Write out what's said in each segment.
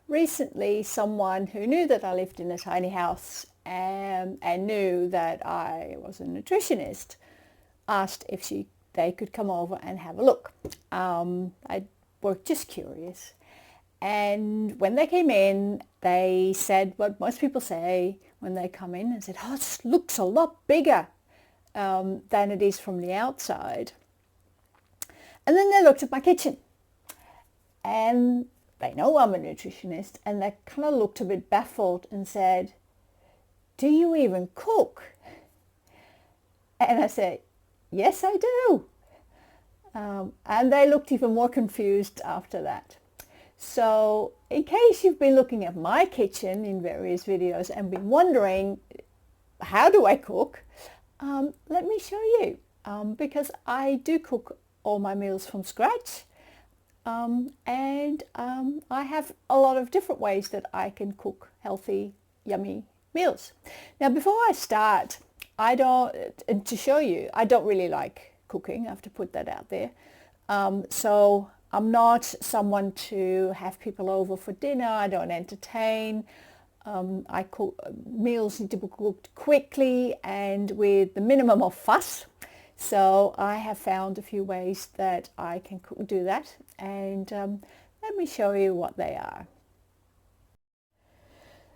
recently someone who knew that I lived in a tiny house and knew that I was a nutritionist asked if they could come over and have a look. I were just curious. And when they came in, they said what most people say when they come in and said, oh, this looks a lot bigger than it is from the outside. And then they looked at my kitchen and they know I'm a nutritionist and they kind of looked a bit baffled and said, do you even cook? And I said, yes, I do. And they looked even more confused after that. So in case you've been looking at my kitchen in various videos and been wondering, how do I cook? Let me show you, because I do cook all my meals from scratch. And I have a lot of different ways that I can cook healthy, yummy meals. Now, before I start, and to show you, I don't really like cooking. I have to put that out there. So I'm not someone to have people over for dinner. I don't entertain. I cook meals need to be cooked quickly and with the minimum of fuss. So I have found a few ways that I can do that, and let me show you what they are.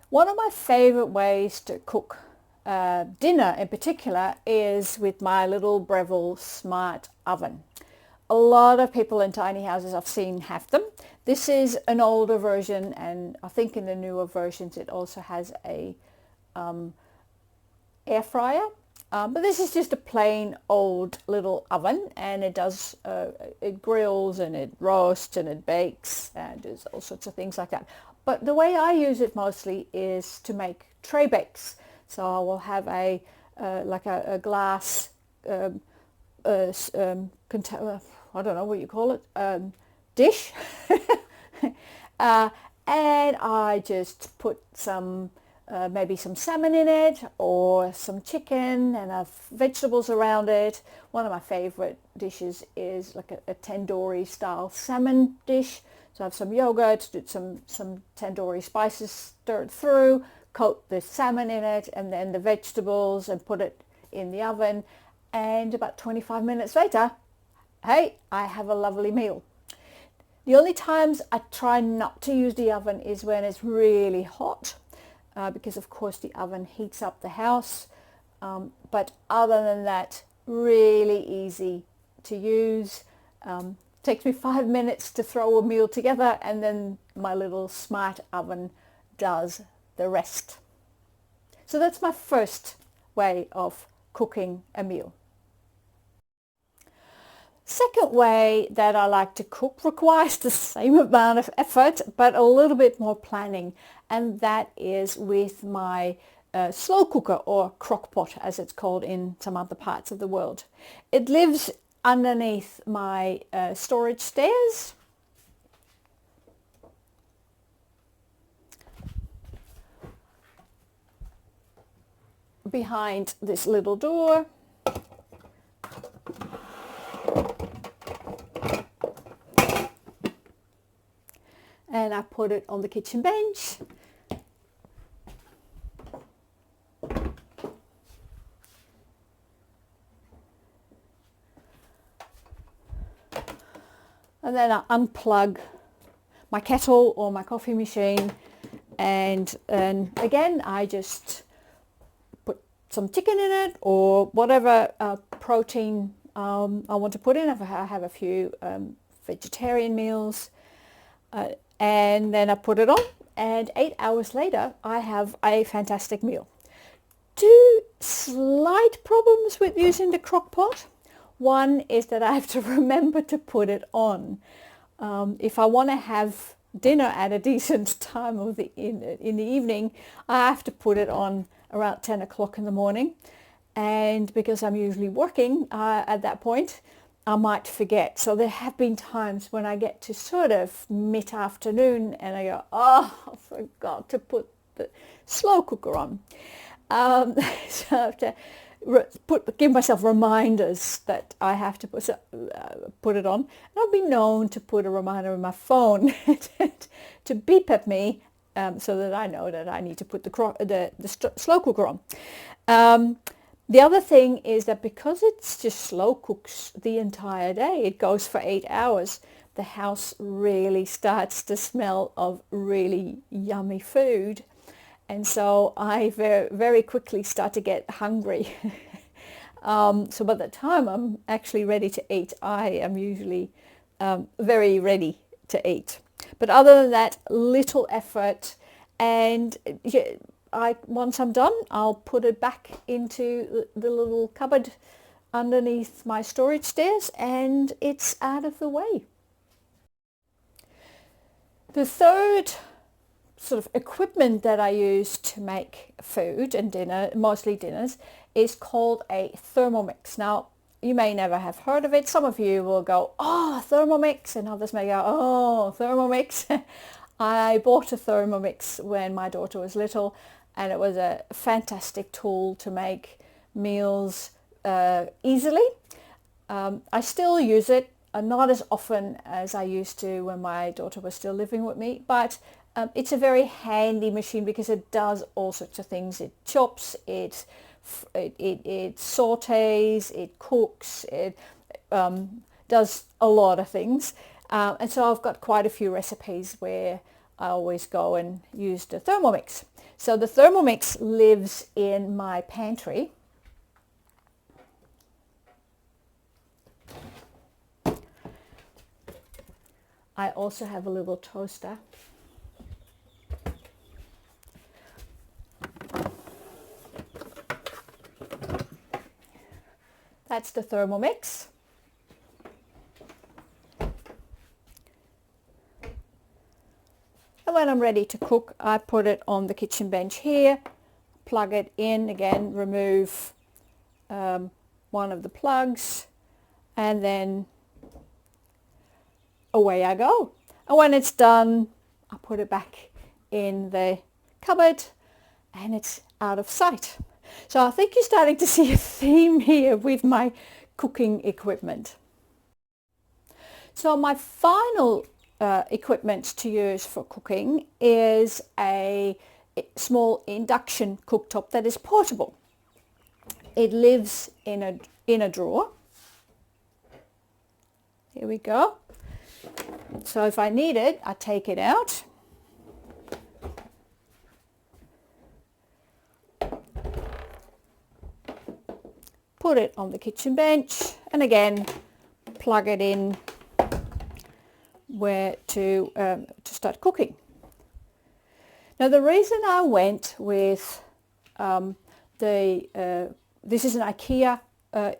One of my favorite ways to cook dinner in particular is with my little Breville smart oven. A lot of people in tiny houses I've seen have them. This is an older version, and I think in the newer versions it also has a air fryer. But this is just a plain old little oven, and it does it grills and it roasts and it bakes and does all sorts of things like that. But the way I use it mostly is to make tray bakes. So I will have a like a glass container, I don't know what you call it, dish, and I just put some maybe some salmon in it or some chicken and have vegetables around it. One of my favorite dishes is like a tandoori style salmon dish. So I have some yogurt, some tandoori spices stirred through, coat the salmon in it and then the vegetables and put it in the oven. And about 25 minutes later, hey, I have a lovely meal. The only times I try not to use the oven is when it's really hot. Because of course the oven heats up the house, but other than that, really easy to use. Takes me 5 minutes to throw a meal together, and then my little smart oven does the rest. So that's my first way of cooking a meal. Second way that I like to cook requires the same amount of effort but a little bit more planning, and that is with my slow cooker, or crock pot as it's called in some other parts of the world. It lives underneath my storage stairs. Behind this little door. And I put it on the kitchen bench. And then I unplug my kettle or my coffee machine, and again I just put some chicken in it or whatever protein I want to put in. If I have a few vegetarian meals. And then I put it on, and 8 hours later I have a fantastic meal. Two slight problems with using the crock pot. One is that I have to remember to put it on. If I want to have dinner at a decent time of in the evening, I have to put it on around 10 o'clock in the morning. And because I'm usually working at that point, I might forget. So there have been times when I get to sort of mid-afternoon and I go, oh, I forgot to put the slow cooker on. So I have to give myself reminders that I have to put it on. And I've been known to put a reminder on my phone to beep at me so that I know that I need to put the slow cooker on. The other thing is that because it's just slow cooks the entire day, it goes for 8 hours, the house really starts to smell of really yummy food. And so I very, very quickly start to get hungry. So by the time I'm actually ready to eat, I am usually very ready to eat. But other than that, little effort. And once I'm done, I'll put it back into the little cupboard underneath my storage stairs, and it's out of the way. The third sort of equipment that I use to make food and dinner, mostly dinners, is called a Thermomix. Now, you may never have heard of it. Some of you will go, oh, Thermomix, and others may go, oh, Thermomix. I bought a Thermomix when my daughter was little, and it was a fantastic tool to make meals easily. I still use it, not as often as I used to when my daughter was still living with me, but it's a very handy machine because it does all sorts of things. It chops, it sautés, it cooks, it does a lot of things. And so I've got quite a few recipes where I always go and use the Thermomix. So the Thermomix lives in my pantry. I also have a little toaster. That's the Thermomix. And when I'm ready to cook, I put it on the kitchen bench here, plug it in again, remove one of the plugs, and then away I go. And when it's done, I put it back in the cupboard and it's out of sight. So I think you're starting to see a theme here with my cooking equipment. So my final equipment to use for cooking is a small induction cooktop that is portable. It lives in a drawer. Here we go. So if I need it, I take it out. Put it on the kitchen bench, and again plug it in where to start cooking. Now the reason I went with this is an IKEA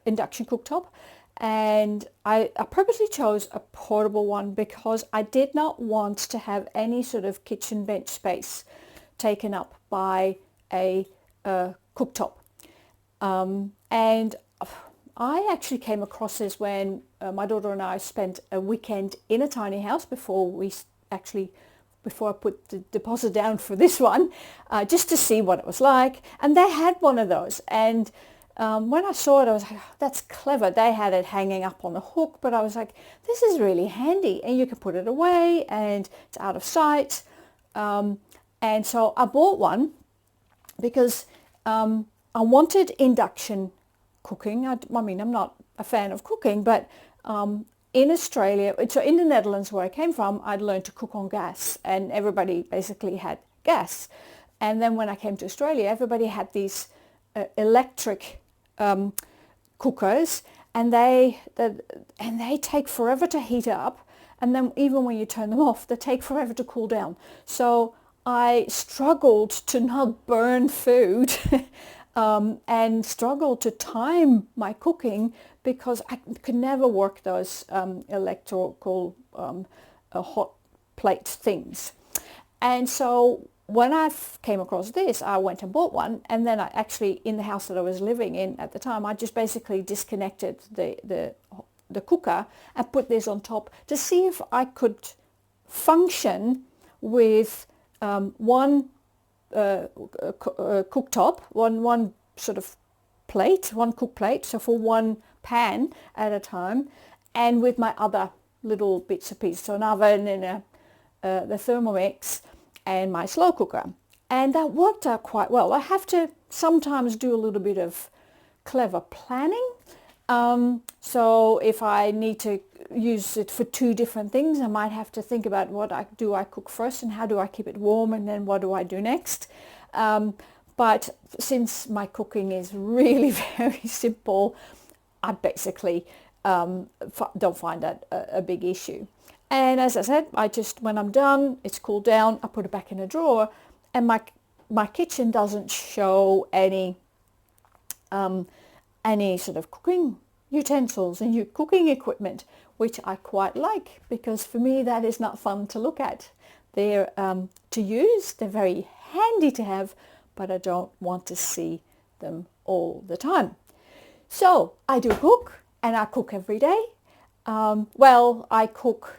induction cooktop, and I purposely chose a portable one because I did not want to have any sort of kitchen bench space taken up by a cooktop. And I actually came across this when my daughter and I spent a weekend in a tiny house before I put the deposit down for this one, just to see what it was like. And they had one of those. And when I saw it, I was like, oh, that's clever. They had it hanging up on a hook, but I was like, this is really handy. And you can put it away and it's out of sight. And so I bought one because I wanted induction cooking. I mean, I'm not a fan of cooking, but in Australia, so in the Netherlands where I came from, I'd learned to cook on gas, and everybody basically had gas. And then when I came to Australia, everybody had these electric cookers, and they take forever to heat up, and then even when you turn them off, they take forever to cool down. So I struggled to not burn food and struggled to time my cooking because I could never work those electrical hot plate things. And so when I came across this, I went and bought one, and then I actually, in the house that I was living in at the time, I just basically disconnected the cooker and put this on top to see if I could function with one cooktop, one sort of plate, one cook plate, so for one pan at a time, and with my other little bits and pieces, so an oven and the Thermomix and my slow cooker. And that worked out quite well. I have to sometimes do a little bit of clever planning. So if I need to use it for two different things, I might have to think about what I cook first and how do I keep it warm, and then what do I do next. But since my cooking is really very simple, I basically don't find that a big issue. And as I said, when I'm done, it's cooled down, I put it back in a drawer, and my kitchen doesn't show any sort of cooking utensils and cooking equipment, which I quite like, because for me that is not fun to look at. They're to use, they're very handy to have, but I don't want to see them all the time. So I do cook, and I cook every day. I cook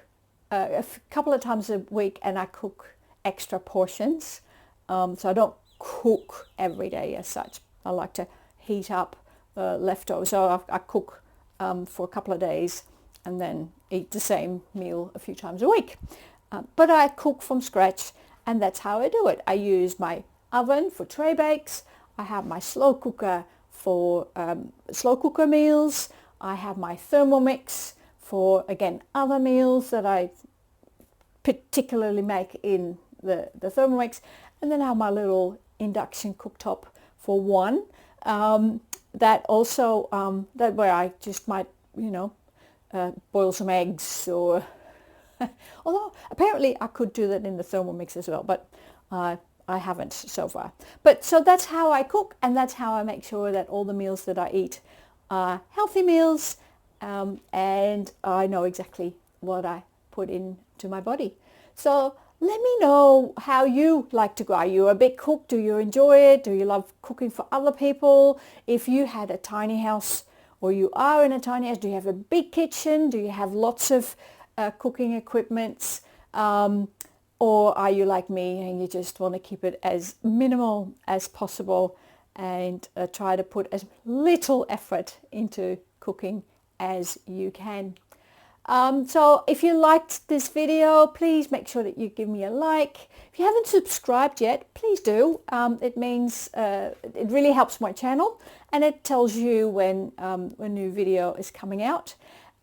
a couple of times a week, and I cook extra portions. So I don't cook every day as such. I like to heat up leftovers. So I cook for a couple of days and then eat the same meal a few times a week. But I cook from scratch, and that's how I do it. I use my oven for tray bakes. I have my slow cooker for slow cooker meals. I have my Thermomix for, again, other meals that I particularly make in the Thermomix. And then I have my little induction cooktop for one. That also, that where I just might, boil some eggs, or although apparently I could do that in the Thermomix as well, but I haven't so far. But so that's how I cook, and that's how I make sure that all the meals that I eat are healthy meals, and I know exactly what I put into my body. So let me know how you like to cook. Are you a big cook? Do you enjoy it? Do you love cooking for other people? If you had a tiny house, or you are in a tiny house, do you have a big kitchen? Do you have lots of cooking equipments? Or are you like me and you just want to keep it as minimal as possible and try to put as little effort into cooking as you can? So if you liked this video, please make sure that you give me a like. If you haven't subscribed yet, please do. It means it really helps my channel, and it tells you when a new video is coming out.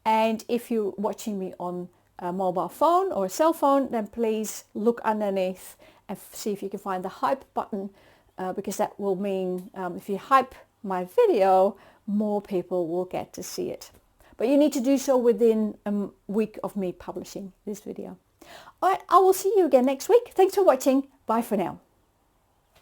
And if you're watching me on a mobile phone or a cell phone, then please look underneath and see if you can find the hype button, because that will mean if you hype my video, more people will get to see it. But you need to do so within a week of me publishing this video. All right, I will see you again next week. Thanks for watching. Bye for now.